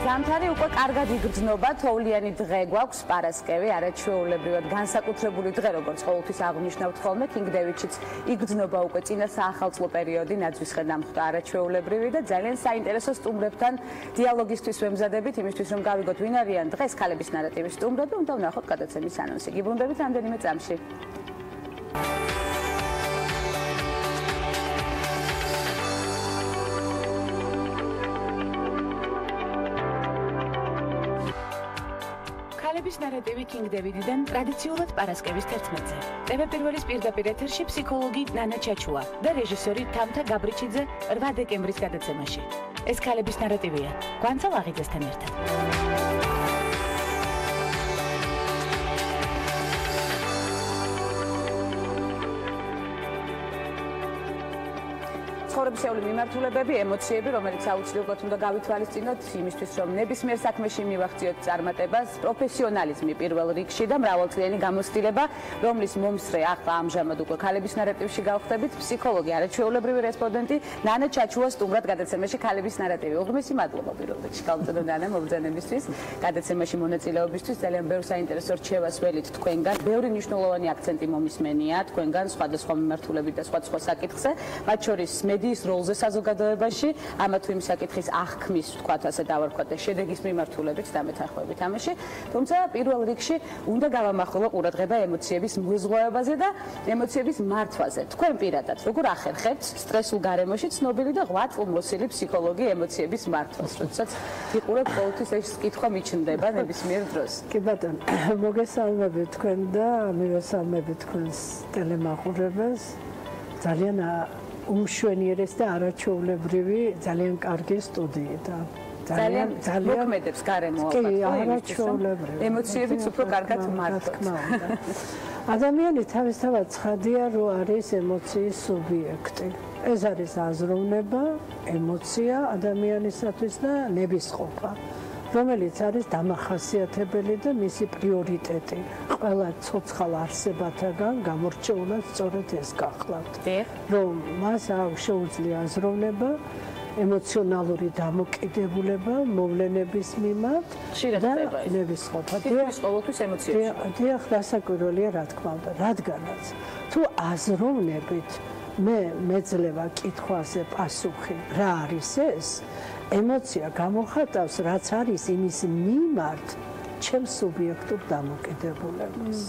ზამთარი უკვე კარგად იგრძნობა, თოვლიანი დღე გვაქვს, პარასკევი, არაჩვეულებრივად განსაკუთრებული დღე, როგორც ყოველთვის აღნიშნავთ ხოლმე, King David-იც იგრძნობა უკვე წინა საახალწლო პერიოდი, ნაძვისხე დამხვდა არაჩვეულებრივი და ძალიან საინტერესო სტუმრებთან დიალოგისთვის ვემზადებით, იმისთვის რომ გავიგოთ ვინ არიან დღეს ქალების ნარატივის სტუმრები, უნდა ვნახოთ გადაცემის ანონსი. გიბრუნდებით რამდენიმე წამში. ქალების ნარატივი King David-დან ტრადიციულად პარასკევის 11-ზე. TV Pirvelis პირდაპირ ეთერში ფსიქოლოგი ნანა ჩაჩუა და რეჟისორი თამთა გაბრიჩიძე 8 დეკემბრის გადაცემაში. ეს ქალების ნარატივია. გვანცალ აღიძესთან ერთად. ცხოვრებისეული მიმართულებები, ემოციები, რომელიც აუცილებლად უნდა გავითვალისწინოთ იმისთვის, რომ ნებისმიერ საქმეში მივახციოთ წარმატებას, პროფესიონალიზმი პირველ რიგში და მრავალწლიანი გამოცდილება, რომლის მომსწრე ახლა ამჟამად უკვე ქალების ნარატივში გავხდებით, ფსიქოლოგი, არაჩვეულებრივი რესპონდენტი ნანა ჩაჩუა სტუმრად გადაცემაში ქალების ნარატივი. უღრმესი მადლობა პირველ რიგში გამწოდო ნანა მობრძანებისთვის, გადაცემაში მონაწილეობისთვის, ძალიან ბევრ საინტერესო რჩევას ველით თქვენგან, ბევრი მნიშვნელოვანი აქცენტი მომისმენია თქვენგან სხვადასხვა მიმართულებით და სხვადასხვა საკითხზე, მათ შორის მედიის როლზე საზოგადოებაში, ამა თუ იმ საკითხის აღქმის, ვთქვათ, ასე დავარქვათ და შედეგის მიმართულებით დამეთანხმებით ამაში. თუმცა პირველ რიგში უნდა გავამახვილო ყურადღება ემოციების მოზღვავებაზე და ემოციების მართვაზე. თქვენ პირადად როგორ ახერხებთ სტრესულ გარემოში ცნობილი და 8 წლმოსილი ფსიქოლოგი ემოციების მართვას, როდესაც იყურებთ ყოველთვის ეს კითხვა მიჩნდება ნებისმიერ დროს. კი ბატონო, მოგესალმებით თქვენ და მივესალმებით თქვენს ტელემაყურებელს. ძალიან უმშვენიერეს და არაჩვეულებრივი, ძალიან კარგი სტუდიიდან. ძალიან მოქმედებს გარემო ალბათ. კი, არაჩვეულებრივი. ემოციებიც უფრო კარგად მართვათ. ადამიანი თავისთავად ცხადია, რომ არის ემოციის სუბიექტი. ეს არის აზროვნება, ემოცია ადამიანისათვის და ნებისყოფა, რომელიც არის დამახასიათებელი და მისი პრიორიტეტი. ყველა ცოცხალ არსებათაგან გამორჩეულად სწორედ ეს გახლავთ. რომ მას აქვს შეუძლია აზროვნება, ემოციონალური დამოკიდებულება მოვლენების მიმართ და ნებისყოფა. თითქმის ყოველთვის ემოციებში. დიახ, დასაკვირველია რა თქმა უნდა, რადგანაც თუ აზროვნებით მე მეძლევა კითხვაზე პასუხი, რა არის ეს? ემოცია გამოხატავს, რაც არის იმის მიმართ ჩემს სუბიექტურ დამოკიდებულებას.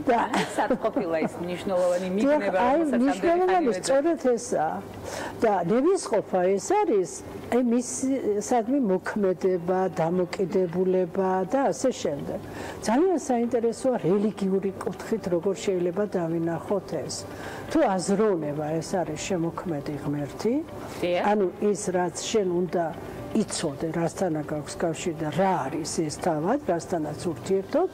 და სათყოფილა ის მნიშვნელოვანი მიგნება, რომელსაც მნიშვნელოვანი სწორედ ესაა. და ნებისყოფა ეს არის აი მის სადმე მოქმედება, დამოკიდებულება და ასე შემდეგ. ძალიან საინტერესოა რელიგიური კუთხით როგორ შეიძლება დავინახოთ ეს. თუ აზროვნება ეს არის შემოქმედი ღმერთი, ანუ ის რაც შენ უნდა იცოდე, რასთანა გაქვს კავშირი და რა არის ეს თავად, რასთანაც ურთიერთობ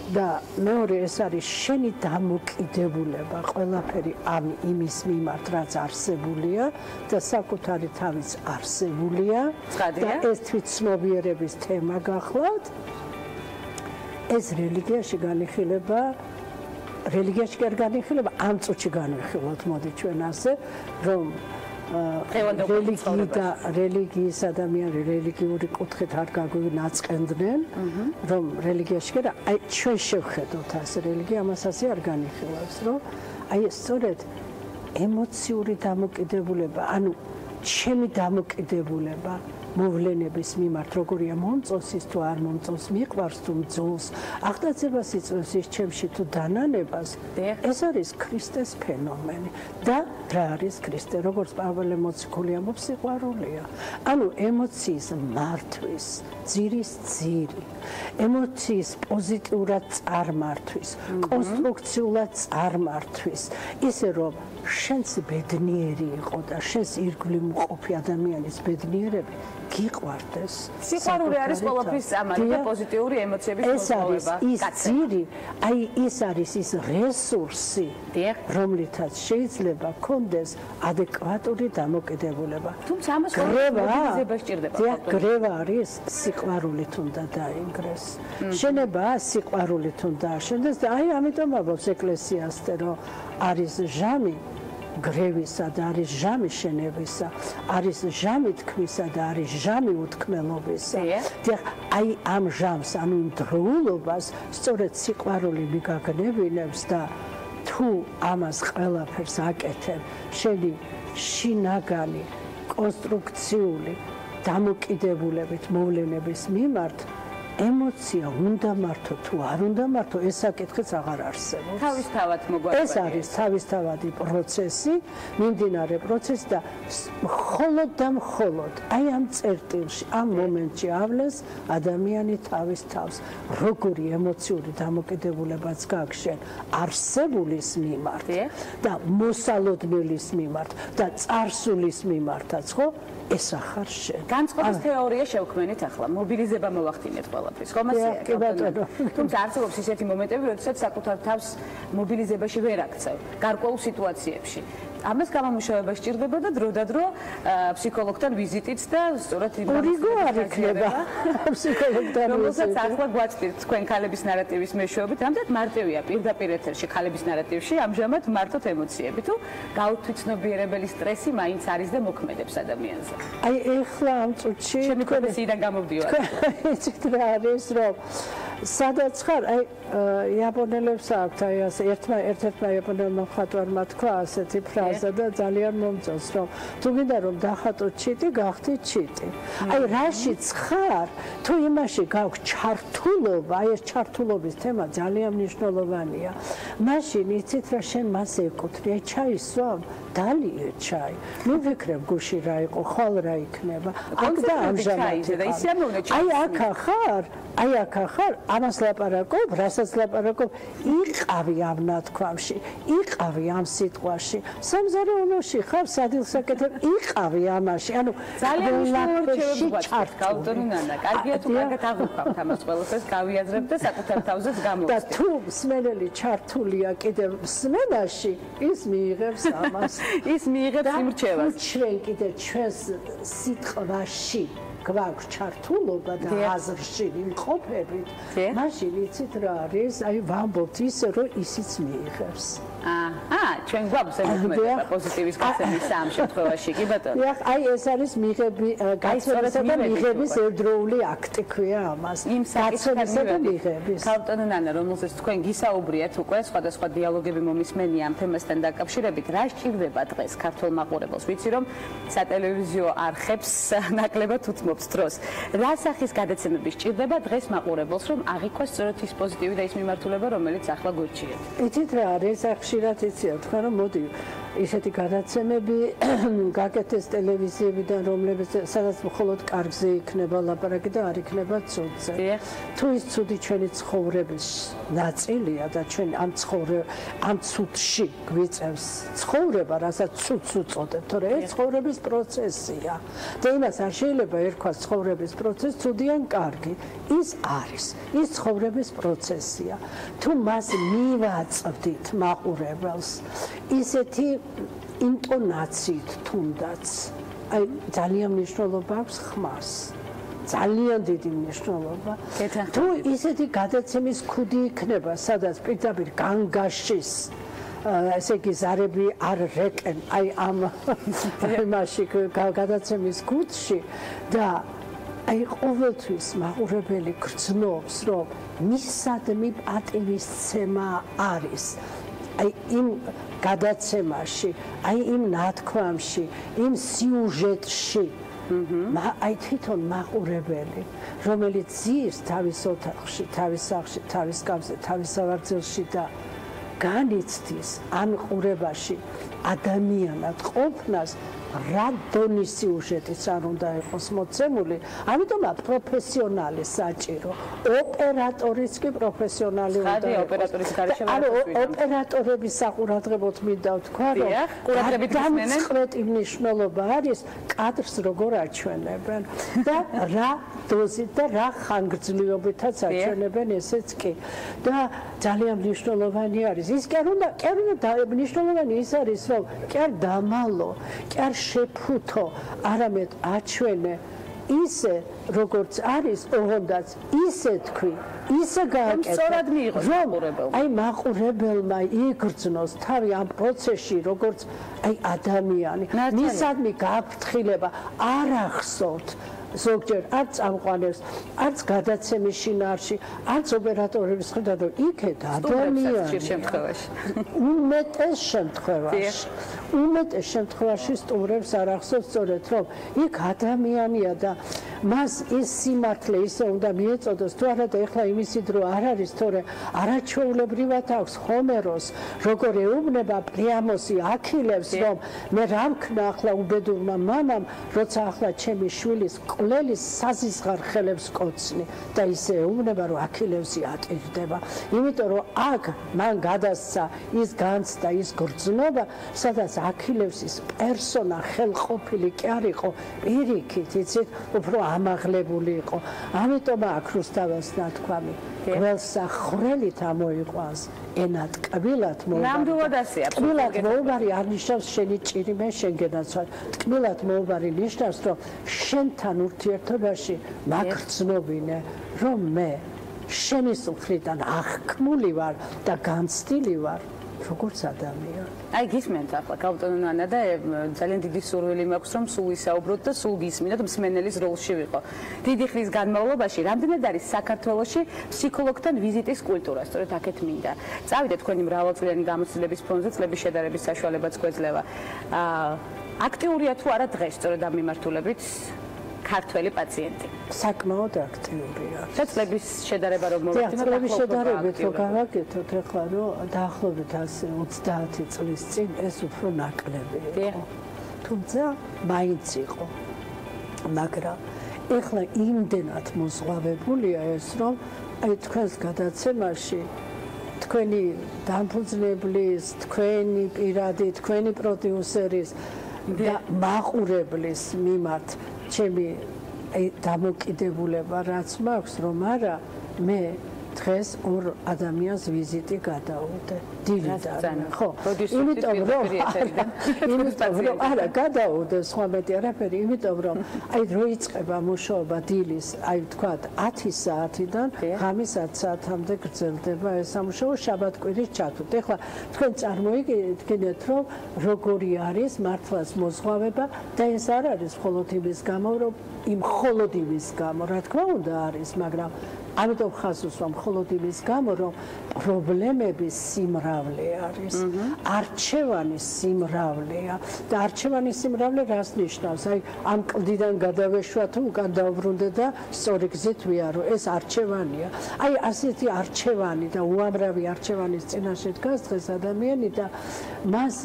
და მეორე ეს არის შენი დამოკიდებულება, ყველაფერი ამ იმის მიმართ, რაც არსებულია და საკუთარი თავის არსებულია და ეს თვითცნობიერების თემა გახლავთ. ეს რელიგიაში განიხილება, რელიგიაში კი არ განიხილება, ამ წუთში განვიხილოთ, მოდი ჩვენ ასე, რომ რელიგიის ადამიანი რელიგიური კუთხით არ გაგვინაწყენდნენ, რომ რელიგიაში კი არა, აი ჩვენ შევხედოთ ასე, რელიგია ამას ასე არ განიხილავს, რომ აი სწორედ ემოციური დამოკიდებულება, ანუ ჩემი დამოკიდებულება მოვლენების მიმართ, როგორია მომწონს ის თუ არ მომწონს, მიყვარს თუ მძულს, აღტაცებას იწვევს ის ჩემში თუ დანანებას, ეს არის ქრისტეს ფენომენი. და რა არის ქრისტე? როგორც პავლე მოციქული ამბობს, სიყვარულია. ანუ ემოციის მართვის ძირის ძირი, ემოციის პოზიტიურად წარმართვის, კონსტრუქციულად წარმართვის, ისე რომ შენს ბედნიერი იყო და შენს ირგვლივ მყოფი ადამიანის ბედნიერები გიყვარდეს. სიყვარული არის ყველაფრის წამალი და პოზიტიური ემოციების მოსწავლება. ის ძირი, აი ის არის ის რესურსი, რომლითაც შეიძლება გქონდეს ადეკვატური დამოკიდებულება. თუმცა ამას მობილიზება სჭირდება. გრევა არის სიყვარულით უნდა დაინგრეს. შენებაა სიყვარულით უნდა აშენდეს და აი ამიტომ ამბობს ეკლესიასთან, რომ არის ჟამი გრევისა და არის ჟამი შენებისა, არის ჟამი თქმისა და არის ჟამი უთქმელობისა. აი ამ ჟამს, ანუ იმ დროულობას სწორედ სიყვარული მიგაგნებინებს და თუ ამას ყველაფერს აკეთებ, შენი შინაგანი კონსტრუქციული დამოკიდებულებით მოვლენების მიმართ ემოცია უნდა მართო თუ არ უნდა მართო, ეს საკითხიც აღარ არსებობს. თავისთავად მოგვარკვევია. ეს არის თავისთავადი პროცესი, მიმდინარე პროცესი და მხოლოდ და მხოლოდ აი ამ წერტილში, ამ მომენტში ავლენს ადამიანი თავის თავს, როგორი ემოციური დამოკიდებულებაც გაქვს შენ არსებულის მიმართ და მოსალოდნელის მიმართ და წარსულის მიმართაც, ხო? ეს ახარ შენ. განწყობის თეორია შევქმენით ახლა, მობილიზება მოვახდინეთ ყველაფრის, ხომ ასეა? კი ბატონო. თუმცა არსებობს ისეთი მომენტები, როდესაც საკუთარ თავს მობილიზებაში ვერ აქცევ, გარკვეულ სიტუაციებში. ამას გამომუშავება სჭირდება და დრო ფსიქოლოგთან ვიზიტიც და სწორად ორიგო არ იქნება ფსიქოლოგთან ვიზიტი. რომელსაც ახლა გვაწყდით თქვენ ქალების ნარატივის მეშვეობით, რამდენად მარტივია პირდაპირ ეთერში ქალების ნარატივში ამჟამად მართოთ ემოციები თუ გაუთვითცნობიერებელი სტრესი მაინც არის და მოქმედებს ადამიანზე. აი ეხლა ამ წუთში ჩემი პროფესიიდან გამოვდივარ. იცით რა არის რომ სადაც ხარ, აი იაპონელებს აქვთ აი ასე ერთ-ერთმა იაპონელმა მხატვარმა თქვა ასეთი ფრაზა და ძალიან მომწონს რომ თუ გინდა რომ დახატო ჩიტი, გახდით ჩიტი. აი რაშიც ხარ, თუ იმაში გაქვს ჩართულობა, აი ეს ჩართულობის თემა ძალიან მნიშვნელოვანია. მაშინ იცით რა შენ მას ეკუთვნი, აი ჩაის სვამ დალიე ჩაი. ნუ ვიქრებ გუში რა იყო, ხვალ რა იქნება. აქ და ამჟამად აი აქ ახარ, ამას ლაპარაკობ, რასაც ლაპარაკობ, იყავი ამ ნათქვამში, იყავი ამ სიტყვაში. სამზარეულოში ხარ, სადილსაკეთებ, იყავი ამაში. ანუ ძალიან მნიშვნელოვანი ჩართული ნანა. კარგია თუ კარგად აღვქვამთ ამას ყველაფერს, გავიაზრებ და საკუთარ თავზეც გამოვხდეთ. და თუ მსმენელი ჩართულია კიდევ მსმენაში, ის მიიღებს ამას. ის მიიღებს იმრჩევას. ჩვენ კიდე ჩვენს სიტყვაში გვაქვს ჩართულობა და აზრში იმყოფებით, მაშინ იცით რა არის, აი ვამბობთ ისე, რომ ისიც მიიღებს. ჩვენ გვაქვს ემოციები პოზიტივის გაცემის ამ შემთხვევაში, კი ბატონო. აი ეს არის გაცემისა და მიღების ერთდროული აქტი ქვია ამას. გაცემისა და მიღების. ბატონო ნანა, რომელსაც თქვენ გისაუბრიათ უკვე სხვადასხვა დიალოგები მომისმენია ამ თემასთან დაკავშირებით, რა სჭირდება დღეს ქართულ მაყურებელს? ვიცი რომ სატელევიზიო არხებს ნაკლებად უთმობს დროს. რა სახის გადაცემები სჭირდება დღეს მაყურებელს, რომ აღიქვას სწორედ ის პოზიტივი და ის მიმართულება, რომელიც ახლა გურჩიეთ? იცით რა არის, ხშირად იციან თქვენ რომ მოდი ისეთი გადაცემები გაკეთეს ტელევიზიებიდან, რომლებიც სადაც მხოლოდ კარგზე იქნება ლაპარაკი და არ იქნება ცუდზე. თუ ის ცუდი ჩვენი ცხოვრების ნაწილია და ჩვენ ამ ცუდში გვიწევს ცხოვრება, რასაც ცუდს უწოდებთ, თორე ეს ცხოვრების პროცესია. და იმას არ შეიძლება ერქვას ცხოვრების პროცესი ცუდი ან კარგი. ის არის, ის ცხოვრების პროცესია. თუ მას მივაწვდით მაყურებელს ისეთი ინტონაციით თუნდაც, აი ძალიან მნიშვნელობა აქვს ხმას. ძალიან დიდი მნიშვნელობა. თუ ისეთი გადაცემის ქუდი იქნება, სადაც პირდაპირ განგაშის ესე იგი ზარები არ რეკენ აი ამ იმაში გადაცემის ქუდში და აი ყოველთვის მაყურებელი გრძნობს, რომ მისადმი პატივისცემა არის. აი იმ გადაცემაში, აი იმ ნათქვამში, იმ სიუჟეტში, აი თვითონ მაყურებელი, რომელიც ძირს თავის ოთახში, თავის სახლში, თავის კამზე, თავის სავარძელში და განიცდის ამ ყურებაში ადამიანად ყოფნას, რა დონის სიუჟეტიც არ უნდა იყოს მოცემული, ამიტომ პროფესიონალი საჭირო, ოპერატორიც კი პროფესიონალი უნდა იყოს. ანუ ოპერატორების საყურადღებოდ მინდა ვთქვა, რომ დამწყვეტი მნიშვნელობა არის კადრს როგორ აჩვენებენ და რა დოზით და რა ხანგრძლივობითაც აჩვენებენ ესეც კი. და ძალიან მნიშვნელოვანი არის. ის კი არ უნდა მნიშვნელოვანი ის არის, რომ კი არ დამალო, კი არ შეფუთო, არამედ აჩვენე ისე როგორც არის ოღონდაც ისე თქვი ისე გააკეთო რომ აი მაყურებელმა იგრძნოს თავი ამ პროცესში როგორც აი ადამიანი მისადმი გაფრთხილება არ ახსოვთ ზოგჯერ არც წამყვანებს, არც გადაცემის შინაარსში, არც ოპერატორების ხედავთ, რომ იქეთ ადამიანი. უმეტეს შემთხვევაში სტუმრებს არ ახსოვს სწორედ, რომ იქ ადამიანია და მას ის სიმართლე ისე უნდა მიეწოდოს, თუ არა და ეხლა იმისი დრო არ არის, თორე არაჩვეულებრივად აქვს ჰომეროს, როგორ ეუბნება პრიამოსი აქილევს, რომ მე რა მქნა ახლა უბედურმა მამამ, როცა ახლა ჩემი შვილის კვლელის საზისხარ ხელებს კოცნი და ისე ეუბნება, რომ აქილევსი ატირდება. იმიტომ რომ აქ მან გადასცა ის განცდა, ის გრძნობა, სადაც აქილევსის პერსონა ხელყოფილი კი არ იყო, პირიქით, იცით, უფრო ამაღლებული იყო. ამიტომ აქ რუსთაველს ნათქვამი გველსა ხვრელით ამოიყვანს ენა ტკბილად მოუბარი არ ნიშნავს შენი ჭირიმე შენგენაც ვარ ტკბილად მოუბარი ნიშნავს რომ შენთან ურთიერთობაში მაგრძნობინე რომ მე შენი მხრიდან აღქმული ვარ და განცდილი ვარ როგორც ადამიანი. აი გისმენთ ახლა კავტონო ნანა და ძალიან დიდი სურვილი მაქვს რომ სულ ისაუბროთ და სულ გისმინოთ მსმენელის როლში ვიყო. დიდი ხნის განმავლობაში რამდენად არის საქართველოში ფსიქოლოგთან ვიზიტის კულტურა, სწორედ აქეთ მინდა. წავიდეთ თქვენი მრავალწლიანი გამოცდილების ფონზე წლების შედარების საშუალებაც გვეძლევა. აქტიურია თუ არა დღეს სწორედ ამ მიმართულებით ქართველი პაციენტი? საკმაოდ აქტიურია. და წლების შედარება რომ მოვაკეთოთ, წლების შედარებით რო გავაკეთოთ, ეხლა რომ დაახლოებით 30 წლის წინ ეს უფრო ნაკლები იყო. თუმცა მაინც იყო. მაგრამ ეხლა იმდენად მოზღვავებულია ეს, რომ აი თქვენს გადაცემაში თქვენი დამფუძნებლის, თქვენი პირადი, თქვენი პროდიუსერის და მაყურებლის მიმართ ჩემი დამოკიდებულება რაც მაქვს რომ არა მე დღეს ორ ადამიანს ვიზიტი გადაუდე დილიდან ხო იმიტომ რომ არა გადაუდე სხვა მეტი არაფერი იმიტომ რომ აი რო იწყება მუშაობა დილის აი თქვა 10 საათიდან ღამის 10 საათამდე გრძელდება ეს სამუშაო შაბათ-კვირის ჩათვლით ეხლა თქვენ წარმოიდგინეთ რომ როგორი არის მართლაც მოზღვავება და ეს არ არის მხოლოდ იმის გამო რომ მხოლოდ იმის გამო რა თქმა უნდა არის მაგრამ ამიტომ ხაზს უსვამ მხოლოდ იმის გამო რომ პრობლემების სიმრავლე არის არჩევანის სიმრავლეა და არჩევანის სიმრავლე რას ნიშნავს აი ამ კლდიდან გადავეშვა თუ უკან დავბრუნდე და სწორი გზით ვიარო ეს არჩევანია აი ასეთი არჩევანი და უამრავი არჩევანის წინაშე დგას დღეს ადამიანი და მას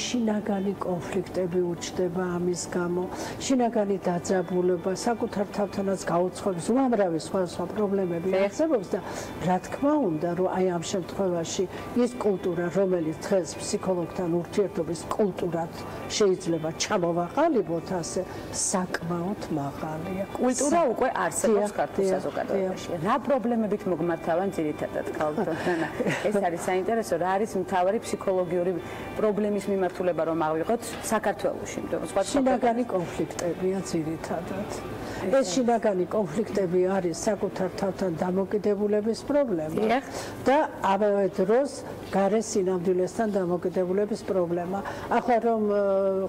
შინაგანი კონფლიქტები უჩნდება ამის გამო შინაგანი დაძაბულობა საკუთარ თავთანაც გაუცხოების უამრავი სხვა პრობლემები არსებობს და რა თქმა უნდა რომ აი ამ შემთხვევაში ის კულტურა რომელიც დღეს ფსიქოლოგთან ურთიერთობის კულტურად შეიძლება ჩამოვაყალიბოთ ასე საკმაოდ მაღალია კულტურა უკვე არსებობს ქართულ საზოგადოებაში რა პრობლემებით მოგმართავენ ძირითადად ქალბატონო ეს არის საინტერესო რა არის მთავარი ფსიქოლოგიური პრობლემის მიმართულება რომ ავიღოთ საქართველოში სხვა შინაგანი კონფლიქტებია ძირითადად ეს შინაგანი კონფლიქტები არის საკუთარ თავთან დამოკიდებულების პრობლემა და ამავე დროს გარე სინამდვილესთან დამოკიდებულების პრობლემა. ახლა რომ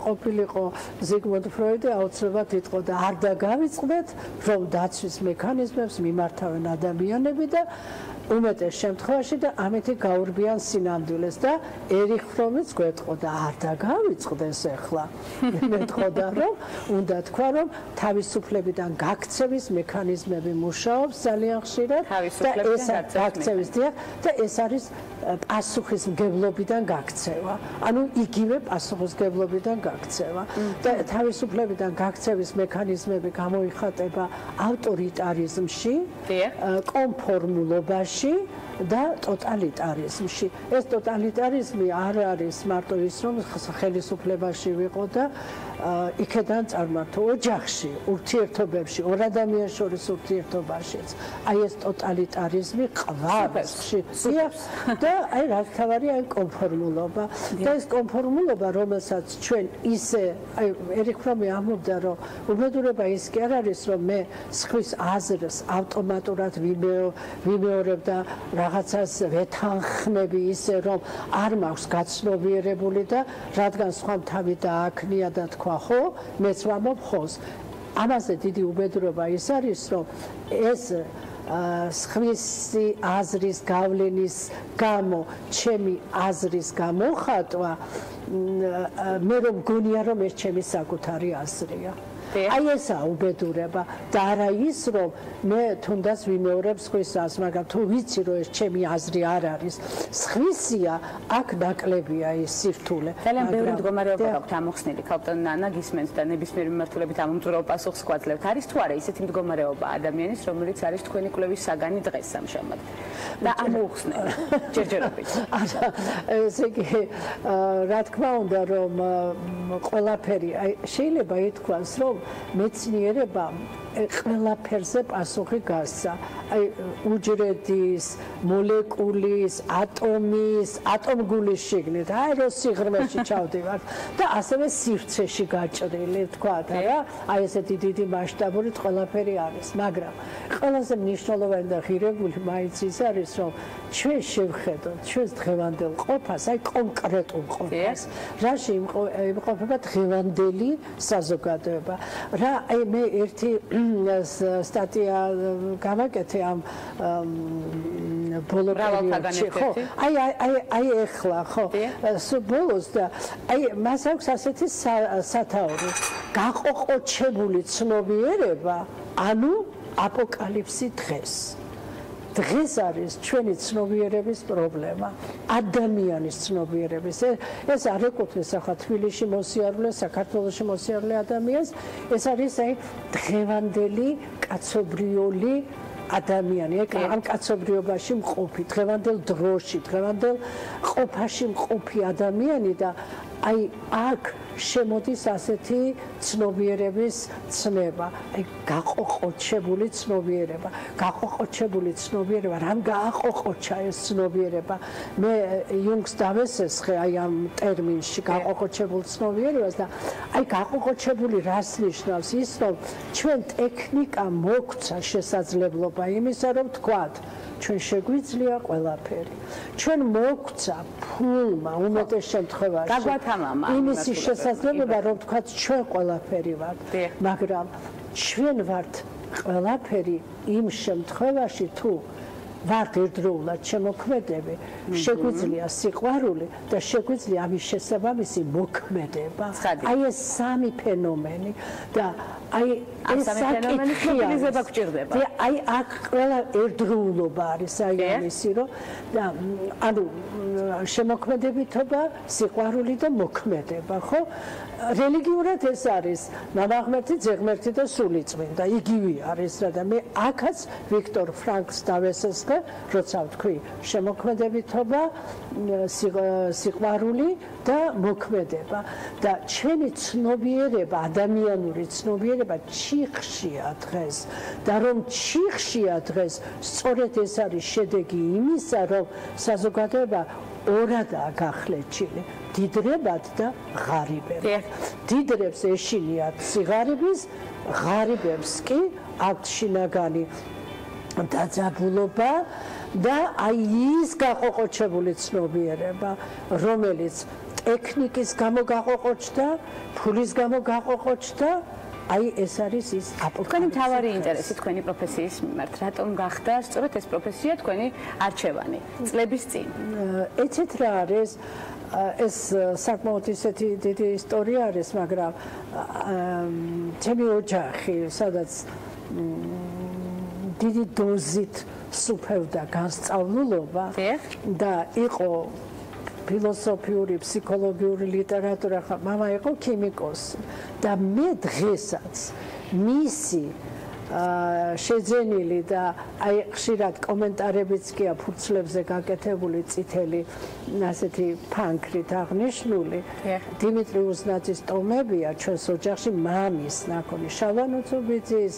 ყოფილიყო ზიგმუნდ ფროიდი აუცილებლად იტყო და არ დაგავიწყდეთ რომ დაცვის მექანიზმებს მიმართავენ ადამიანები და უმეტეს შემთხვევაში და ამეთი გაურბიან სინამდვილეს და ერიხ ფრომიც გვეტყო და არ დაგავიწყდეს ახლა. მეტყოდა რომ უნდა თქვა რომ თავისუფლებიდან გაქცევის მექანიზმები მუშაობს ძალიან ხშირად და ეს გაქცევის და ეს არის პასუხისმგებლობიდან გაქცევა. ანუ იგივე პასუხისმგებლობიდან გაქცევა და თავისუფლებიდან გაქცევის მექანიზმები გამოიხატება ავტორიტარიზმში, კონფორმულობაში და ტოტალიტარიზმში. ეს ტოტალიტარიზმი არ არის მარტო ის რომ ხელისუფლებაში ვიყო და იქედან წარმართო ოჯახში, ურთიერთობებში, ორ ადამიანს შორის ურთიერთობაშიც. აი ეს ტოტალიტარიზმი ყვავს და აი რა რაც თავარი აი კონფორმულობა და ეს კონფორმულობა რომელსაც ჩვენ ისე აი ერიკ ფრომი ამბობდა რომ უბედურება ის კი არ არის რომ მე სხვის აზრს ავტომატურად ვიმეორებ და რაღაცას ვეთანხმები ისე რომ არ მაქვს გაცნობიერებული და რადგან სხვამ თავი დააქმნია და თქვა ხო მეც ვამბობ ხოს ამაზე დიდი უბედურება ის არის რომ ეს სხვისი აზრის გავლენის გამო ჩემი აზრის გამოხატვა მე რომ გონია რომ ეს ჩემი საკუთარი აზრია აი ესაა უბედურება და არა ის რომ მე თუნდაც ვიმეორებ სხვის აზრს მაგრამ თუ ვიცი რომ ეს ჩემი აზრი არ არის სხვისია აქ ნაკლებია ის სირთულე ძალიან ბევრი მდგომარეობა გაქვთ ამოხსნილი ქალბატონ ნანა გისმენთ და ნებისმიერი მიმართულებით ამომწურავ პასუხს გვაძლევთ არის თუ არა ისეთი მდგომარეობა ადამიანის რომელიც არის თქვენი კვლევის საგანი დღეს სამშაბათ და ამოხსნელი ჯერჯერობით არა ესე იგი რა თქმა უნდა რომ ყველაფერი შეიძლება ითქვას რომ მეცნიერება ყველაფერზე პასუხი გასცა აი უჯრედის მოლეკულის ატომის ატომგულის შიგნით აი რო სიღრმეში ჩავდივართ და ასევე სივრცეში გაჭრილი თქვათ რა აი ესეთი დიდი მასშტაბურით ყველაფერი არის მაგრამ ყველაზე მნიშვნელოვანი და ღირებული მაინც ის არის რომ ჩვენ შევხედოთ ჩვენს დღევანდელ ყოფას აი კონკრეტულ ყოფას რაში იმყოფება დღევანდელი საზოგადოება რა აი მე ერთი სტატია გავაკეთე ამ ბოლო პერიოდში ხო აი ეხლა ხო ბოლოს და აი მას აქვს ასეთი სათაური გაყოყოჩებული ცნობიერება ანუ აპოკალიფსი დღეს დღეს არის ჩვენი ცნობიერების პრობლემა ადამიანის ცნობიერების ეს არ ეკუთვნის ახლა თბილისში მოსიარულე საქართველოში მოსიარულე ადამიანს ეს არის აი დღევანდელი კაცობრიული ადამიანი ამ კაცობრიობაში მყოფი დღევანდელ დროში დღევანდელ ყოფაში მყოფი ადამიანი და აი აქ შემოდის ასეთი ცნობიერების ცნება აი გაყოყოჩებული ცნობიერება რამ გააყოყოჩა ეს ცნობიერება მე იუნგს დავესესხე აი ამ ტერმინში გაყოყოჩებულ ცნობიერებას და აი გაყოყოჩებული რას ნიშნავს ის რომ ჩვენ ტექნიკა მოგვცა შესაძლებლობა იმისა რომ თქვათ ჩვენ შეგვიძლია ყველაფერი ჩვენ მოგვცა ფულმა უმეტეს შემთხვევაში გაგვათამამა იმისი შესაძლებლობა რომ თქვათ ჩვენ ყველაფერი ვართ მაგრამ ჩვენ ვართ ყველაფერი იმ შემთხვევაში თუ ვართ ერთდროულად შემოქმედები შეგვიძლია სიყვარული და შეგვიძლია ამის შესაბამისი მოქმედება აი ეს სამი ფენომენი და აი ეს ფენომენის მობილიზება გვჭირდება აი აქ ყველა ერთდროულობა არის აი ამისი რომ და ანუ შემოქმედებითობა სიყვარული და მოქმედება ხო რელიგიურად ეს არის მამაღმერთი ძეღმერთი და სულიწმინდა იგივე არის რა და მე აქაც ვიქტორ ფრანკს დავესესხე როცა ვთქვი შემოქმედებითობა სიყვარული და მოქმედება და ჩვენი ცნობიერება ადამიანური ცნობიერება ჩიხშია დღეს და რომ ჩიხშია დღეს სწორედ ეს არის შედეგი იმისა რომ საზოგადოება ორადაა გახლეჩილი დიდრებად და ღარიბებად დიდრებს ეშინიათ სიღარიბის ღარიბებს კი აქვთ შინაგანი დაძაბულობა და აი ის გაყოყოჩებული ცნობიერება რომელიც ტექნიკის გამო გაყოყოჩდა ფულის გამო გაყოყოჩდა აი ეს არის ის თქვენი მთავარი ინტერესი თქვენი პროფესიის მიმართ რატომ გახდა სწორედ ეს პროფესია თქვენი არჩევანი წლების წინ ეცეთ რა არის ეს საკმაოდ ისეთი დიდი ისტორია არის მაგრამ ჩემი ოჯახი სადაც დიდი დოზით სუფევდა განსწავლულობა და იყო ფილოსოფიური, ფსიქოლოგიური ლიტერატურა, მამა იყო ქიმიკოსი და მე დღესაც მისი შეძენილი და აი ხშირად კომენტარებიც კი ფურცლებზე გაკეთებული წითელი ასეთი ფანქრით აღნიშნული დიმიტრი უზნაძის ტომებია ჩვენს ოჯახში მამის ნაკონი შალვანუცუბიძის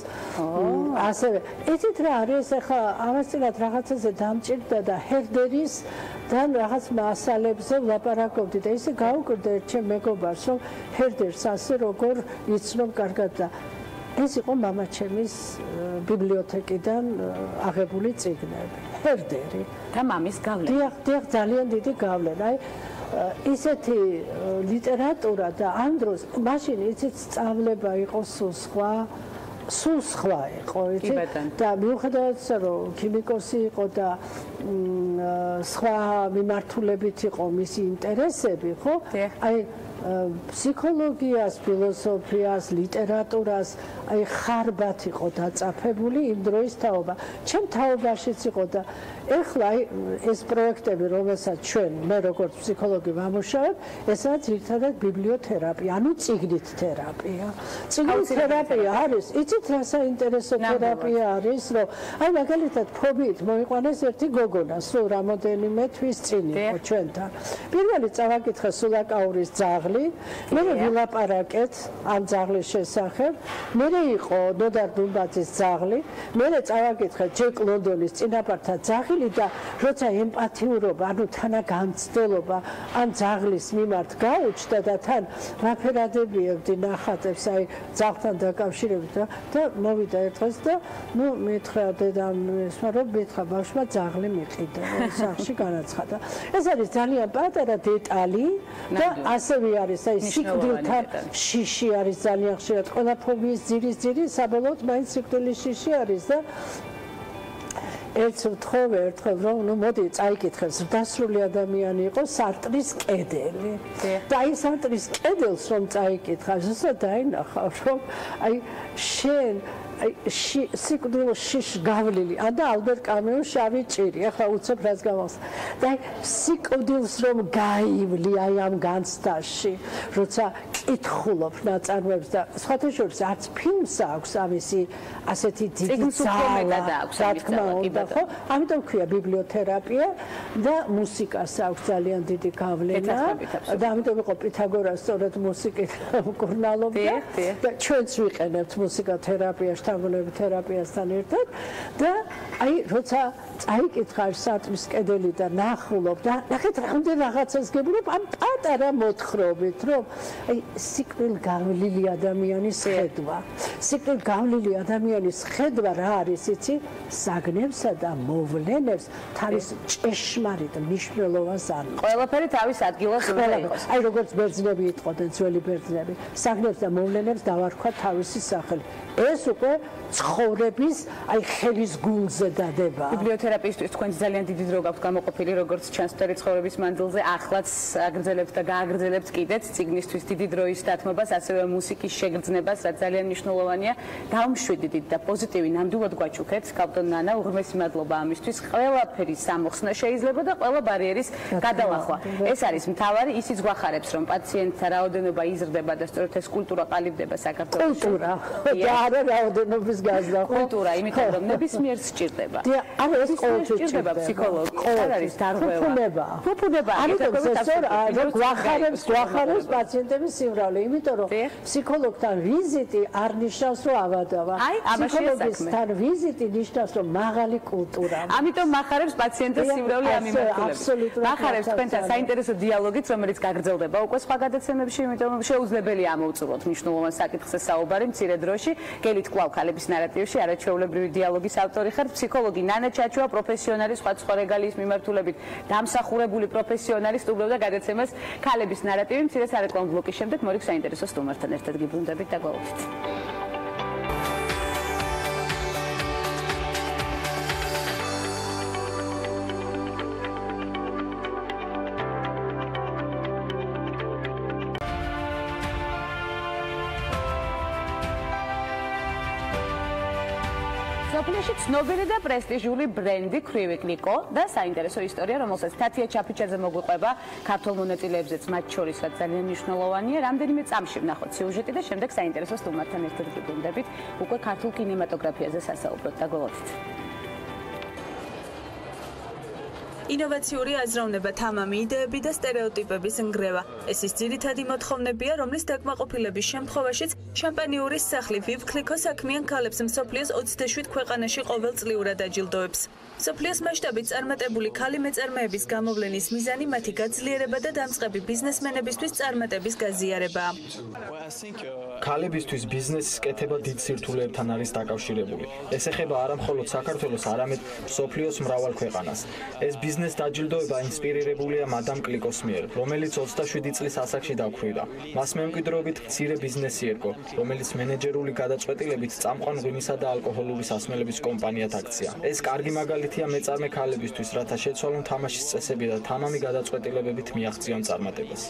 ასევე იცით რა არის ახლა ამასწილად რაღაცაზე დამჭირდა და ჰერდერის და რაღაც მასალებზე ვლაპარაკობდი და ისე გავუკვირდა ერთ ჩემ მეგობარს რომ ჰერდერს ასე როგორ იცნობ კარგად და ეს იყო მამაჩემის ბიბლიოთეკიდან აღებული წიგნები. ჰერდერი და მამის გავლენა. დიახ, ძალიან დიდი გავლენა. აი ისეთი ლიტერატურა და ამ დროს მაშინ იცით სწავლება იყო სულ სხვა იყო, იცით? და მიუხედავად იმისა, რომ ქიმიკოსი იყო და სხვა მიმართულებით იყო მისი ინტერესები, ხო? აი ფსიქოლოგიას, ფილოსოფიას, ლიტერატურას, აი ხარბად იყო დაწაფებული იმ დროის თაობა. ჩემ თაობაშიც იყო და ეხლა ეს პროექტები, რომელსაც ჩვენ მე როგორც ფსიქოლოგი ვამუშავებ, ესაა ძირითადად ბიბლიოთერაპია, ანუ წიგნით თერაპია. წიგნით თერაპია არის, იცით რა საინტერესო თერაპია არის, რომ აი მაგალითად ფობიით მოიყვანეს ერთი გოგონა, სულ რამოდენიმე თვის წინ იყო ჩვენთან. პირველი წავაკითხა სულაკაურის ძაღლი, მერე ვილაპარაკეთ ამ ძაღლის შესახებ, მერე იყო ნოდარ დუმბაძის ძაღლი, მერე წავაკითხა ჯეკ ლონდონის წინაპართა ძაღლი და როცა ემპათიურობა, ანუ თანაგამცდელობა ამ ძაღლის მიმართ გაუჩნდა და თან რაფერადებიებდი ნახატებს აი ძაღლთან დაკავშირებით და მოვიდა ერთხელ და ნუ მითხრა დედამ ესმა რომ მითხრა ბავშვმა ძაღლი მიყიდა სახში განაცხადა. ეს არის ძალიან პატარა დეტალი და ასევე არის აი სიკვდილთან შიში არის ძალიან ხშირად ყველა ფობიის ძირი საბოლოოდ მაინც სიკვდილის შიში არის და ერთხელ რომ ნუ მოდი წაიკითხე ზრდასრული ადამიანი იყო სარტრის კედელი და აი სარტრის კედელს რომ წაიკითხა ზუსტად დაინახავ რომ აი შენ სიკვდილის შიშ გავლილი და ალბერ კამიუს შავი ჭირი ახლა უცებ რას გამახსოვს და სიკვდილს რომ გაივლი აი ამ განცდაში როცა კითხულობ ნაწარმოებს და სხვათა შორის არც ფილმს აქვს ამისი ასეთი დიდი ძალა რა თქმა უნდა ხო ამიტომ ქვია ბიბლიოთერაპია და მუსიკას აქვს ძალიან დიდი გავლენა და ამიტომ იყო პითაგორას სწორედ მუსიკით მკურნალობდა და ჩვენც ვიყენებთ მუსიკათერაპიაში თამბოლები თერაპიასთან ერთად და აი როცა წაიკითხა სარტრის კედელი და ნახულობ და ნახეთ რამდენ რაღაცას გებულობ ამ პატარა მოთხრობით რომ აი სიკვდილ გავლილი ადამიანის ხედვა სიკვდილ გავლილი ადამიანის ხედვა რა არის იცი საგნებსა და მოვლენებს თავის ჭეშმარიტ მნიშვნელობას ანის ყველაფერი თავის ადგილას უნდა იყოს აი როგორც ბერძნები იტყოდნენ ძველი ბერძნები საგნებს და მოვლენებს დავარქვა თავისი სახელი ეს უკვე ცხოვრების აი ხელის გულზე დადება. ბიბლიოთერაპიისთვის თქვენ ძალიან დიდი დრო გაქვთ გამოყოფილი როგორც ჩანს მტერი ცხოვრების მანძილზე, ახლაც აგრძელებთ და გააგრძელებთ კიდეც ციგნისთვის დიდი დროის დათმობას, ასევე მუსიკის შეგრძნებას, რაც ძალიან მნიშვნელოვანია. დავმშვიდდით და პოზიტივი ნამდვილად გვაჩუქეთ. კაპიტან ნანა, უღრმესი მადლობა ამისთვის. ყველაფერი სამოხსნა შეიძლება და ყველა ბარიერის გადალახვა. ეს არის მთავარი, ისიც გვახარებს, რომ პაციენტთა რაოდენობა იზრდება და სწორედ ეს კულტურა ყალიბდება საქართველოში. კულტურა. არა რაოდენობის გაზრდა ხო? კულტურა, იმიტომ რომ ნებისმიერ სჭირდება. არა ეს ყოველთვის სჭირდება ფსიქოლოგი. არ არის დარღვევა. ფუფუნება. ამიტომ რომ გვახარებს პაციენტების სიმრავლე, იმიტომ რომ ფსიქოლოგთან ვიზიტი არ ნიშნავს რომ ავადავა. ფსიქოლოგისთან ვიზიტი ნიშნავს რომ მაღალი კულტურა. ამიტომ მახარებს პაციენტის სიმრავლე ამ მიმართულებით. მახარებს თქვენთან საინტერესო დიალოგით, რომელიც გაგრძელდება უკვე სხვა გადაცემებში, იმიტომ რომ შეუძლებელია ამოვწუროთ მნიშვნელოვან საკითხზე საუბარი მცირე დროში. გელით კვლავ ქალების ნარატივში არაჩვეულებრივი დიალოგის ავტორი ხარ, ფსიქოლოგი ნანა ჩაჩუა, პროფესიონალი სხვადასხვა რეგალიის მიმართულებით დამსახურებული პროფესიონალი სტუმრობდა გადაცემას ქალების ნარატივი. მცირე სარეკლამო ბლოკის შემდეგ მორიგ საინტერესო სტუმართან ერთად გიბრუნდებით და გვალავთ. მსოფლიოში ცნობილი და პრესტიჟული ბრენდი Pirveli და საინტერესო ისტორია, რომელსაც თათია ჩაფიჩაძე მოგვიყვება ქართულ მონაწილეებზეც მათ შორისაც ძალიან მნიშვნელოვანია. რამდენიმე წამში ვნახოთ სიუჟეტი და შემდეგ საინტერესო სტუმართან ერთად ვიბრუნდებით უკვე ქართულ კინემატოგრაფიაზე სასაუბროდ და გველოდით. ინოვაციური აზროვნება, თამამი იდეები და სტერეოტიპების ნგრევა. ეს ის ძირითადი მოთხოვნებია, რომლის დაკმაყოფილების შემთხვევაშიც შამპანიურის სახლი Pirveli საქმიან ქალებს მსოფლიოს 27 ქვეყანაში ყოველწლიურად აჯილდოებს. მსოფლიოს მასშტაბით წარმატებული ქალი მეწარმეების გამოვლენის მიზანი მათი გაძლიერება და დამწყები ბიზნესმენებისთვის წარმატების გაზიარებაა. ქალებისთვის ბიზნესის კეთება დიდ სირთულეებთან არის დაკავშირებული. ეს ეხება არა მხოლოდ საქართველოს, არამედ მსოფლიოს მრავალ ქვეყანას. ეს ბიზნეს დაჯილდოება ინსპირირებულია მადამ კლიკოს მიერ, რომელიც 27 წლის ასაკში დაქვრივდა. მას მემკვიდრეობით მცირე ბიზნესი ერგო, რომელიც მენეჯერული გადაწყვეტილებით წამყვან ღვინისა და ალკოჰოლური სასმელების კომპანიად აქცია. ეს კარგი მაგალითია მეწარმე ქალებისთვის, რათა შეცვალონ თამაშის წესები და თამამი გადაწყვეტილებებით მიაღწიონ წარმატებას.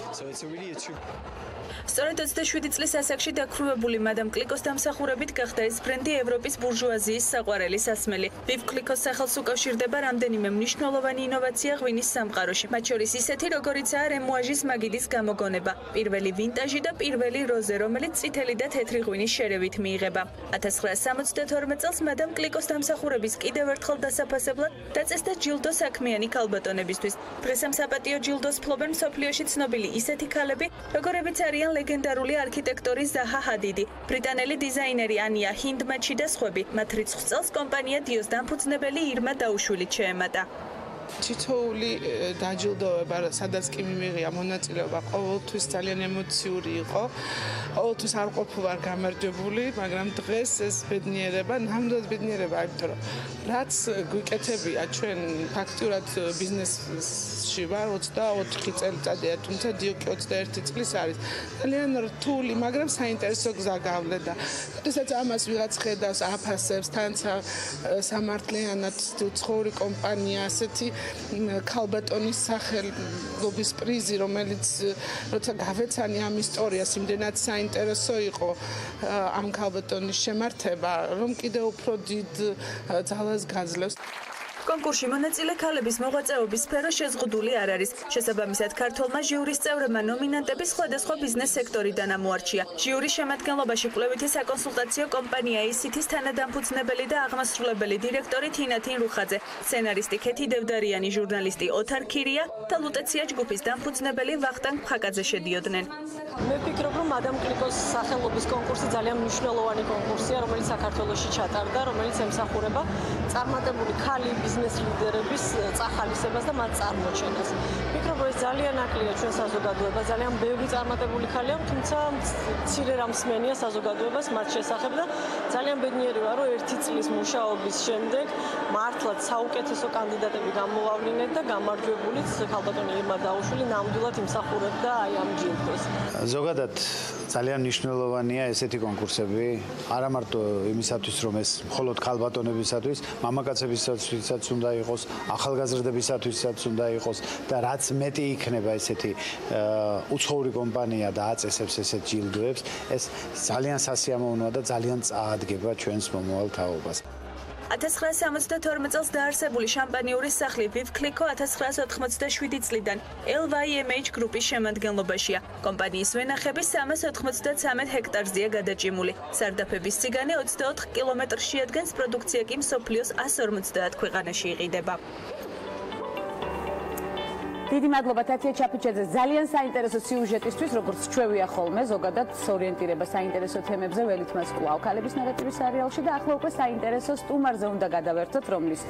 სწორედ 27 წლის ასაკში დაქვრივებული მადამ კლიკოს დამსახურებით გახდა ეს ბრენდი ევროპის ბურჟუაზიის საყვარელი სასმელი. Pirveli სახელს უკავშირდება რამდენიმე მნიშვნელოვანი ინოვაცია ღვინის სამყაროში. მათ შორის ისეთი, როგორიცაა რემუაჟის მაგიდის გამოგონება, Pirveli ვინტაჟი და Pirveli როზე, რომელიც წითელი და თეთრი ღვინის შერევით მიიღება. 1972 წელს მადამ კლიკოს დამსახურების კიდევ ერთხელ დასაფასებლად დაწესდა ჯილდო საქმიანი ქალბატონებისთვის. დღეს ამ საპატიო ჯილდოს ფლობენ მსოფლიოში ცნობილი ისეთი ქალები, როგორებიც არიან ლეგენდარული არქიტექტორი ზაჰა ჰადიდი, ბრიტანელი დიზაინერი ანია ჰინდმაჩი და სხვები. მათ რიცხვ წელს კომპანია დიოს დამფუძნებელი ირმა დაუშვილით შეემატა. თითოეული დაჯილდოება, სადაც კი მიმიღია მონაწილეობა, ყოველთვის ძალიან ემოციური იყო. ყოველთვის არ ყოფილვარ გამარჯვებული, მაგრამ დღეს ეს ბედნიერება, ნამდვილად ბედნიერება, იმიტომ რომ რაც გვიკეთებია ჩვენ ფაქტურად ბიზნესში ვარ 24 წელიწადია, თუმცა დიოკი 21 წლის არის. ძალიან რთული, მაგრამ საინტერესო გზა გავლა. როდესაც ამას ვიღაც ხედავს, აფასებს, თან სამართლიანად უცხოური კომპანია, ასეთი ქალბატონის სახელობის პრიზი, რომელიც როცა გავეცანი ამ ისტორიას, იმდენად საინტერესო იყო ამ ქალბატონის შემართება, რომ კიდევ უფრო დიდ ძალას გაძლევს. კონკურსში მონაწილე ქალების მოღვაწეობის სფერო შეზღუდული არ არის. შესაბამისად, ქართველმა ჟიურის წევრებმა ნომინანტები სხვადასხვა ბიზნეს სექტორიდან ამოარჩია. ჟიურის შემადგენლობაში კვლევითი საკონსულტაციო კომპანია ACT-ის თანადამფუძნებელი და აღმასრულებელი დირექტორი თინათინ რუხაძე, სცენარისტი ქეთი დევდარიანი, ჟურნალისტი ოთარ ქირია და ლუტეცია ჯგუფის დამფუძნებელი ვახტანგ ფხაკაძე შედიოდნენ. მე ვფიქრობ, რომ მადამ კლიკოს სახელობის კონკურსი ძალიან მნიშვნელოვანი კონკურსია, რომელიც საქართველოში ჩატარდა, რომელიც ემსახურება წარმატებული ქალი ბიზნეს ლიდერების წახალისებას და მათ წარმოჩენას. ვფიქრობ, რომ ეს ძალიან აკლია ჩვენ საზოგადოებას, ძალიან ბევრი წარმატებული ქალია, თუმცა მცირე რამს მენია საზოგადოებას მათ შესახებ და ძალიან ბედნიერი ვარ, რომ 1 წლის მუშაობის შემდეგ მართლაც საუკეთესო კანდიდატები გამოვავლინეთ და გამარჯვებულიც ქალბატონი ირმა დაუშვილი ნამდვილად იმსახურებდა აი ამ ჯილდოს. ზოგადად ძალიან მნიშვნელოვანია ესეთი კონკურსები, არა მარტო იმისათვის, რომ ეს მხოლოდ ქალბატონებისათვის, მამაკაცებისათვისაც უნდა იყოს, ახალგაზრდებისათვისაც უნდა იყოს და რაც მეტი იქნება ესეთი უცხოური კომპანია და აწესებს ესეთ ჯილდოებს, ეს ძალიან სასიამოვნოა და ძალიან წაადგება ჩვენს მომავალ თაობას. 1972 წელს დაარსებული შამპანიურის სახლი Pirveli 1987 წლიდან LVMH გრუპის შემადგენლობაშია. კომპანიის ვენახები 393 ჰექტარზეა გადაჭიმული. სარდაფების სიგანე 24 კილომეტრს შეადგენს, პროდუქცია კი მსოფლიოს 150 ქვეყანაში იყიდება. დიდი მადლობა თათია ჩაფიჩაძე ძალიან საინტერესო სიუჟეტისთვის, როგორც ჩვევია ხოლმე, ზოგადად ორიენტირება საინტერესო თემებზე, ველით მას კვლავ ქალების ნარატივის სერიალში და ახლა უკვე საინტერესო სტუმარზე უნდა გადავერთოთ, რომლის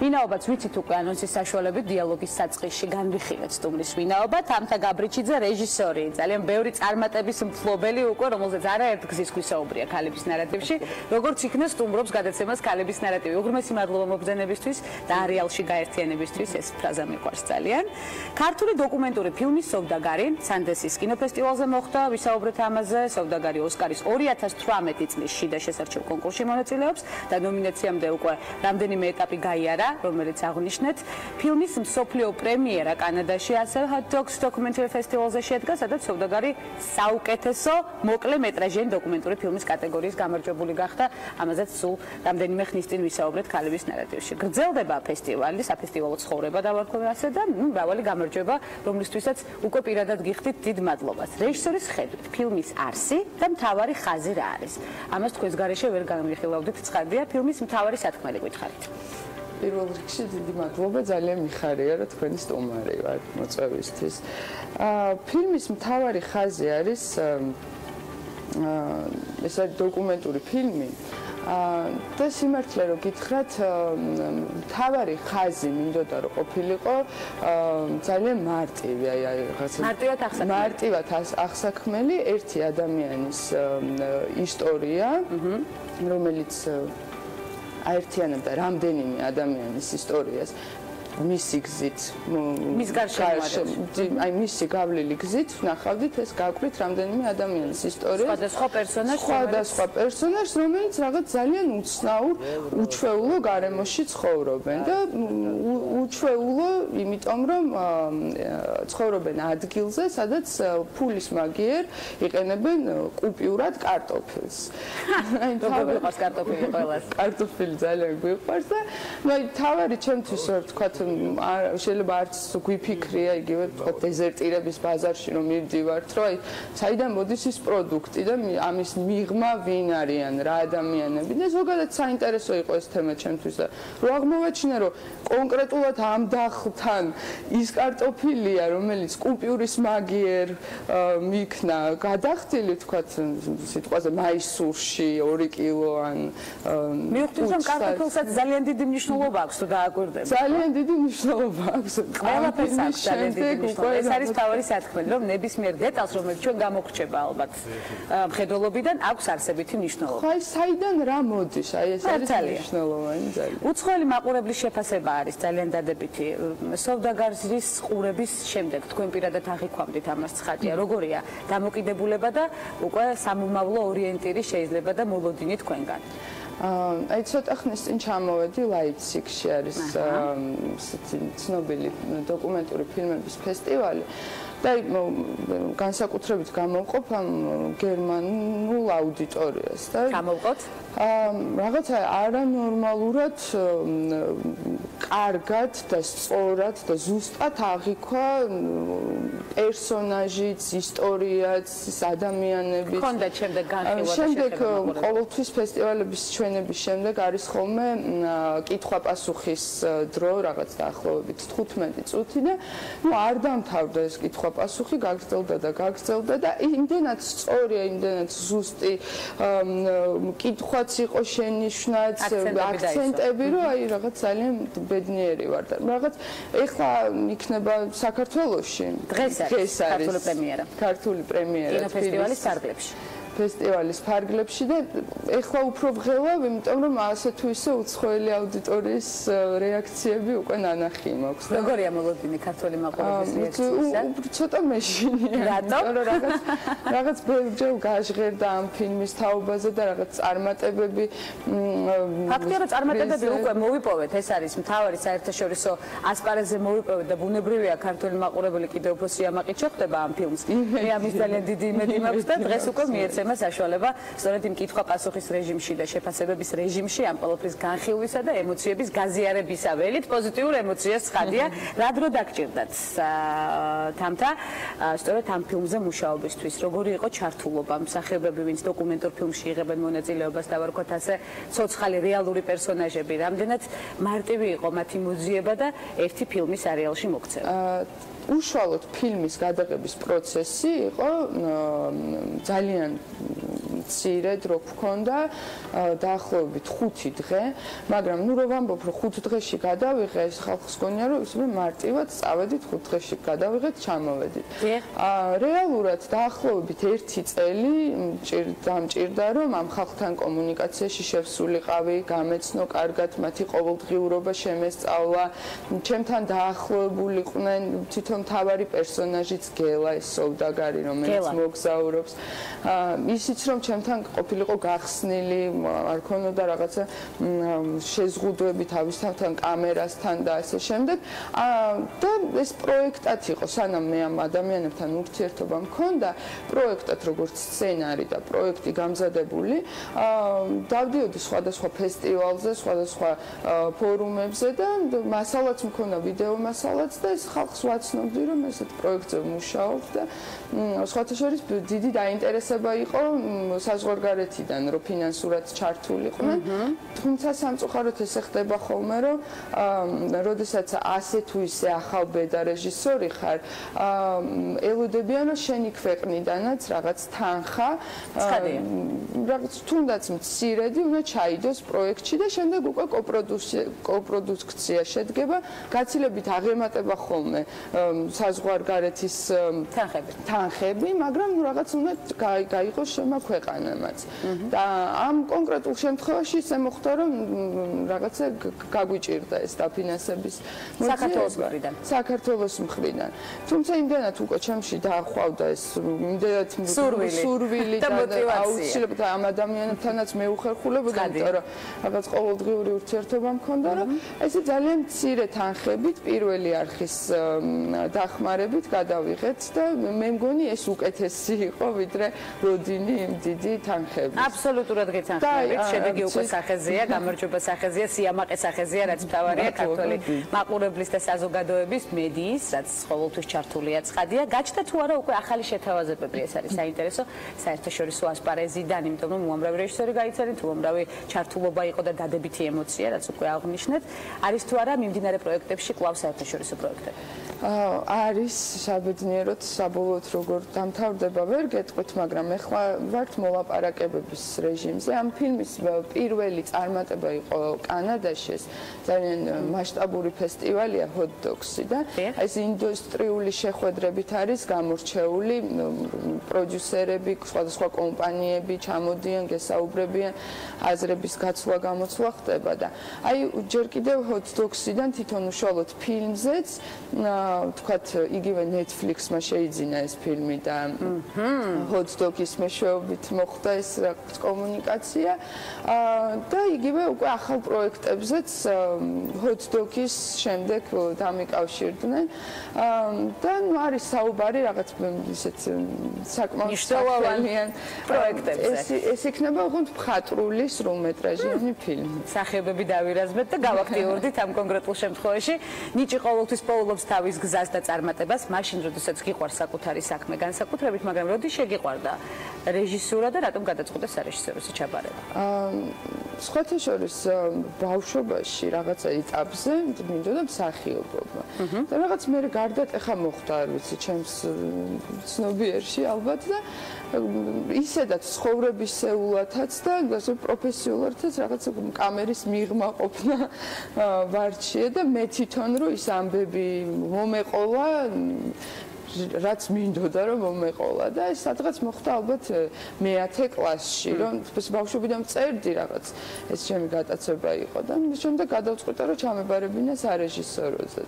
ვინაობაც ვიცით უკვე ანონსის საშუალებით დიალოგის საწყისში განვიხილეთ სტუმრის ვინაობა, თამთა გაბრიჩიძე რეჟისორი, ძალიან ბევრი წარმატების მფლობელი უკვე, რომელზეც არაერთ გზის გვისაუბრია ქალების ნარატივში, როგორც იქნა სტუმრობს გადაცემას ქალების ნარატივი. უღრმესი მადლობა მობრძანებისთვის და არეალში გაერთიანებისთვის, ეს ფრაზა მიყვარს ძალიან. ქართული დოკუმენტური ფილმი სოვდაგარი სანდესის კინოფესტივალზე მოხდა, ვისაუბრეთ ამაზე. სოვდაგარი ოსკარის 2018 წლის შიდა შესარჩევ კონკურსში მონაწილეობს და ნომინაციამდე უკვე რამდენიმე ეტაპი გაიარა, რომელიც აღნიშნეთ. ფილმის მსოფლიო პრემიერა კანადაში, ასევე Hot Dogs Documentary Festival-ზე შედგა, სადაც სოვდაგარი საუკეთესო მოკლე მეტრაჟიანი დოკუმენტური ფილმის კატეგორიის გამარჯვებული გახდა. ამაზეც სულ რამდენიმე ხნის წინ ვისაუბრეთ ქალების ნარატივში. გრძელდება ფესტივალი, საფესტივალო ცხოვრება დავარქვი ასე და მრავალი გამარჯვება, რომლისთვისაც უკვე პირადად გიხდით დიდ მადლობას. რეჟისორის ხედვით, ფილმის არსი და მთავარი ხაზი რა არის? ამას თქვენს გარეშე ვერ გამიხილავდით, ცხადია, ფილმის მთავარი სათქმელი გითხარით. პირველ რიგში დიდი მადლობა, ძალიან მიხარია, რომ თქვენი სტუმარი ვარ მოწვევისთვის. ფილმის მთავარი ხაზი არის ეს დოკუმენტური ფილმი. და სიმართლე რომ გითხრათ, მთავარი ხაზი მინდოდა რომ ყოფილიყო ძალიან მარტივი, მარტივად აღსაქმელი ერთი ადამიანის ისტორია, რომელიც აერთიანებდა რამდენიმე ადამიანის ისტორიას. მისი გზით, მის გარშემო, აი მისი გავლილი გზით ნახავდით ეს გაკვირთ რამდენიმე ადამიანის ისტორიას. სხვადასხვა პერსონაჟს, რომელიც რაღაც ძალიან უცნაურ, უჩვეულო გარემოში ცხოვრობენ და უჩვეულო, იმიტომ რომ ცხოვრობენ ადგილზე, სადაც ფულის მაგიერ იყენებენ კუპიურად კარტოფილს. აი თავის კარტოფილი ყველას. კარტოფილი ძალიან გვიყვარს და აი თავარი ჩემთვის რა ვთქვა შეიძლება არც გვიფიქრია იგივე დეზერტირების ბაზარში რომ მივდივართ, რომ აი საიდან მოდის ის პროდუქტი და ამის მიღმა ვინ არიან, რა ადამიანები და ზოგადად საინტერესო იყო ეს თემა ჩემთვის და რო აღმოვაჩინე რომ კონკრეტულად ამ დახლთან ის კარტოფილია, რომელიც კუპიურის მაგიერ მიქნა გადახდილი თქვათ სიტყვაზე მაისურში 2 კილო ან მივხვდით რომ კარტოფილსაც ძალიან დიდი მნიშვნელობა აქვს თუ დააკვირდება. ძალიან დიდი მნიშვნელობა აქვს. ყველაფერს აქვს ძალიან დიდი მნიშვნელობა. ეს არის თავარი სათქმელი, რომ ნებისმიერ დეტალს, რომელიც ჩვენ გამოგრჩება ალბათ მხედველობიდან, აქვს არსებითი მნიშვნელობა. ხო, აი საიდან რა მოდის? აი ეს არის მნიშვნელოვანი ძალიან. უცხოელი მაყურებლის შეფასება არის ძალიან დადებითი. სოვდაგარის ყურების შემდეგ თქვენ პირადად აღიქვამდით ამას ცხადია. როგორია დამოკიდებულება და უკვე სამომავლო ორიენტირი შეიძლება და მოლოდინი თქვენგან? აი ცოტა ხნის წინ ჩამოვედი ლაიფციგში არის ცნობილი დოკუმენტური ფილმების ფესტივალი და განსაკუთრებით გამოვყოფ ამ გერმანულ აუდიტორიას და გამოვყოთ რაღაცა არანორმალურად კარგად და სწორად და ზუსტად აღიქვა პერსონაჟიც, ისტორიაც, ადამიანებიც. ხონდა შემდეგ განხილვა და შემდეგ ყოველთვის ფესტივალების ჩვენების შემდეგ არის ხოლმე კითხვა-პასუხის დრო, რაღაც დაახლოებით 15 წუთი და არ დამთავრდა ეს კითხვა-პასუხი, გაგრძელდა და იმდენად სწორია, იმდენად ზუსტი კითხვაც იყო შენიშვნაც, აქცენტები, რომ აი რაღაც ძალიან ბედნიერი ვარ და რაღაც ეხლა იქნება საქართველოში. დღეს არის ქართული პრემიერა. ქართული პრემიერა კინოფესტივალის ფარგლებში. ფესტივალის ფარგლებში და ეხლა უფრო ვღელავ, იმიტომ რომ ასე თუ ისე უცხოელი აუდიტორიის რეაქციები უკვე ნანახი მაქვს. როგორია მოლოდინი ქართული მაყურებლის რეაქციისა? ცოტა მეშინია. რატო? რაღაც ბევრჯერ გაჟღერდა ამ ფილმის თაობაზე და რაღაც წარმატებები. ფაქტია რომ წარმატებები უკვე მოვიპოვეთ, ეს არის მთავარი საერთაშორისო ასპარეზზე მოვიპოვეთ და ბუნებრივია ქართული მაყურებელი კიდევ უფრო სიამაყით შეხვდება ამ ფილმს. მე ამის ძალიან დიდი იმედი მაქვს და დღეს უკვე მიეცემა საშუალება სწორედ იმ კითხვა-პასუხის რეჟიმში და შეფასებების რეჟიმში ამ ყოველთვის განხილვისა და ემოციების გაზიარებისა ველით პოზიტიურ ემოციას ცხადია. რა დრო დაგჭირდათ თამთა სწორედ ამ ფილმზე მუშაობისთვის? როგორი იყო ჩართულობა? მსახიობები, ვინც დოკუმენტურ ფილმში იღებენ მონაწილეობას, დავარქვათ ასე, ცოცხალი რეალური პერსონაჟები, რამდენად მარტივი იყო მათი მოძიება და ერთი ფილმის არეალში მოქცევა? უშუალოდ ფილმის გადაღების პროცესი იყო ძალიან მცირედ რო გქონდა დაახლოებით 5 დღე, მაგრამ ნუ რო ვამბობ რომ 5 დღეში გადავიღე, ეს ხალხს გონია რომ ისე მარტივად წავედით 5 დღეში გადავიღეთ, ჩამოვედით. რეალურად დაახლოებით 1 წელი დამჭირდა რომ ამ ხალხთან კომუნიკაციაში შევსულიყავი, გამეცნო კარგად მათი ყოველდღიურობა შემესწავლა, ჩემთან დაახლოებულიყვნენ თვითონ მთავარი პერსონაჟიც გელა, ეს სოლდაგარი, რომელიც მოგზაურობს. ისიც რომ ჩემთან ყოფილიყო გახსნილი, არ ქონოდა რაღაცა შეზღუდვები თავისთავად კამერასთან და ასე შემდეგ. და ეს პროექტად იყო, სანამ მე ამ ადამიანებთან ურთიერთობა მქონდა, პროექტად როგორც სცენარი და პროექტი გამზადებული, დავდიოდი სხვადასხვა ფესტივალზე, სხვადასხვა ფორუმებზე და მასალაც მქონდა, ვიდეო მასალაც და ეს ხალხს ვაცნობდი, რომ ესეთ პროექტზე მუშაობ და სხვათა შორის დიდი დაინტერესება იყო საზღვარგარეთიდან, რომ ფინანსურად ჩართულიყვნენ. თუმცა სამწუხაროდ ესე ხდება ხოლმე, რომ როდესაც ასე თუ ისე ახალბედა რეჟისორი ხარ, ელოდებიან რომ შენი ქვეყნიდანაც რაღაც თანხა, რაღაც თუნდაც მცირედი უნდა ჩაიდოს პროექტში და შემდეგ უკვე კოპროდუქცია შედგება, გაცილებით აღემატება ხოლმე საზღვარგარეთის თანხები, მაგრამ რაღაც უნდა გაიყოს შემოქვეყანებაც. და ამ კონკრეტულ შემთხვევაში ისე მოხდა, რომ რაღაცა გაგვიჭირდა ეს დაფინანსების საქართველოს მხრიდან. თუმცა იმდენად უკვე ჩემში დაახვავდა ეს იმდენად სურვილი და აუცილებლად ამ ადამიანებთანაც მე უხერხულებოდა, იმიტომ რომ რაღაც ყოველდღიური ურთიერთობა მქონდა, რომ ესე ძალიან მცირე თანხებით პირველი არხის დახმარებით გადავიღეთ და მე მგონი ეს უკეთესი იყო, ვიდრე როდინი იმ დიდი თანხები. აბსოლუტურად გეთანხმებით, შედეგი უკვე სახეზეა, გამარჯვება სახეზეა, სიამაყე სახეზეა, რაც მთავარია ქართული მაყურებლის და საზოგადოების მედიის, რაც ყოველთვის ჩართულია ცხადია. გაჩნდა თუ არა უკვე ახალი შეთავაზებები, ეს არის საინტერესო საერთაშორისო ასპარეზიდან, იმიტომ რომ უამრავი რეჟისორი გაიცანით, უამრავი ჩართულობა იყო და დადებითი ემოცია, რაც უკვე აღნიშნეთ. არის თუ არა მიმდინარე პროექტებში კვლავ საერთაშორისო პროექტები? არის საბედნიეროდ, საბოლოოდ როგორ დამთავრდება ვერ გეტყვით, მაგრამ ეხლა ვართ მოლაპარაკებების რეჟიმზე. ამ ფილმის პირველი წარმატება იყო კანადაში, ძალიან მასშტაბური ფესტივალია Hot Dogs-ი და ეს ინდუსტრიული შეხვედრებით არის გამორჩეული პროდიუსერები, სხვადასხვა კომპანიები ჩამოდიან, გესაუბრებიან, აზრების გაცვლა გამოცვლა ხდება და აი ჯერ კიდევ Hot Dogs-იდან თვითონ უშუალოდ ფილმზეც თქვათ იგივე Netflix-მა შეიძინა ეს ფილმი და Hot Dogs-ის მეშვეობით მოხდა ეს კომუნიკაცია და იგივე უკვე ახალ პროექტებზეც Hot Dogs-ის შემდეგ დამიკავშირდნენ და ნუ არის საუბარი რაღაც ისეთ საკმაოდ მნიშვნელოვან პროექტებზე. ეს იქნება უბრალოდ მხატვრული სრულმეტრაჟიანი ფილმი. სახეობები დავირაზმეთ და გავაქტიურდით ამ კონკრეტულ შემთხვევაში. ნიჭი ყოველთვის პოულობს თავის გზას და წარმატებას, მაშინ როდესაც გიყვარს საკუთარი საქმე განსაკუთრებით, მაგრამ როდის შეგიყვარდა რეჟისურა და რატომ გადაწყვიტე სარეჟისოროსი ჩაბარება? სხვათა შორის ბავშვობაში რაღაცა ეტაპზე მინდოდა მსახიობობა. და რაღაც მე გარდატეხა მოხდა, არ ვიცი, ჩემს ცნობიერში ალბათ და ისედაც ცხოვრებისეულათაც და ასე პროფესიულადაც რაღაც კამერის მიღმა ყოფნა ვარჩიე და მე თვითონ რომ ის ამბები მომეყოლა რაც მინდოდა რომ მომეყოლა და ეს სადღაც მოხდა ალბათ მე-10 კლასში რომ ბავშვობიდან წერდი რაღაც ეს ჩემი გატაცება იყო და შემდეგ გადავწყვიტე რომ ჩამებარებინა სარეჟისოროზე.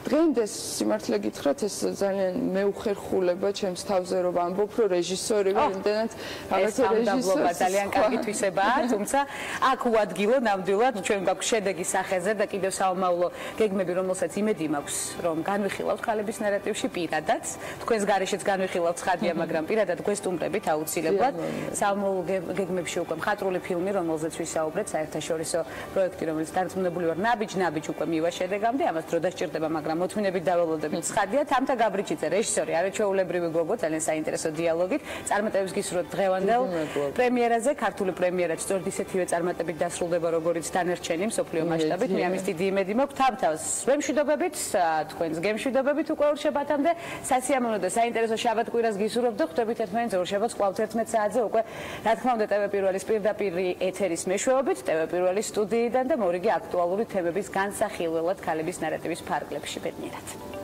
დღემდე სიმართლე გითხრათ ეს ძალიან მეუხერხულება ჩემს თავზე რომ ამბობ რომ რეჟისორი ვარ იმდენად რაღაცა რეჟისორი ძალიან კარგი თვისებაა, თუმცა აქ უადგილო ნამდვილად ჩვენ გვაქვს შედეგი სახეზე და კიდევ საომავლო გეგმები რომელსაც იმედი მაქვს რომ განვიხილავთ ქალების ნარატივში პირადად თქვენს გარეშეც განვიხილავთ ცხადია, მაგრამ პირადად გვესტუმრებით აუცილებლად. საომავლო გეგმებში უკვე მხატვრული ფილმი, რომელზეც ვისაუბრეთ, საერთაშორისო პროექტი, რომელიც დარწმუნებული ვარ, ნაბიჯ უკვე მივა შედეგამდე, ამას დრო დასჭირდება, მაგრამ მოთმინებით დაველოდებით. ცხადია, თამთა გაბრიჩიძე, რეჟისორი, არაჩვეულებრივი გოგო, ძალიან საინტერესო დიალოგით. წარმატებებს გისურვებთ დღევანდელ პრემიერაზე, ქართული პრემიერაც სწორედ ისეთივე წარმატებით დასრულდება, როგორც დანარჩენი მსოფლიო მასშტაბით. მე ამის დიდი იმედი მაქვს. თამთას ვემშვიდობებით, თქვენს გემშვიდობებით უკვე ურჩებათამდე. სასიამოვნო და საინტერესო შაბათ კვირას გისურვებთ და ხვდებით ერთმანეთს ორ შაბათს კვლავ 11 საათზე უკვე რა თქმა უნდა TV პირველის პირდაპირ ეთერის მეშვეობით TV პირველის სტუდიიდან და მორიგი აქტუალური თემების განსახილველად ქალების ნარატივის ფარგლებში ბედნიერად.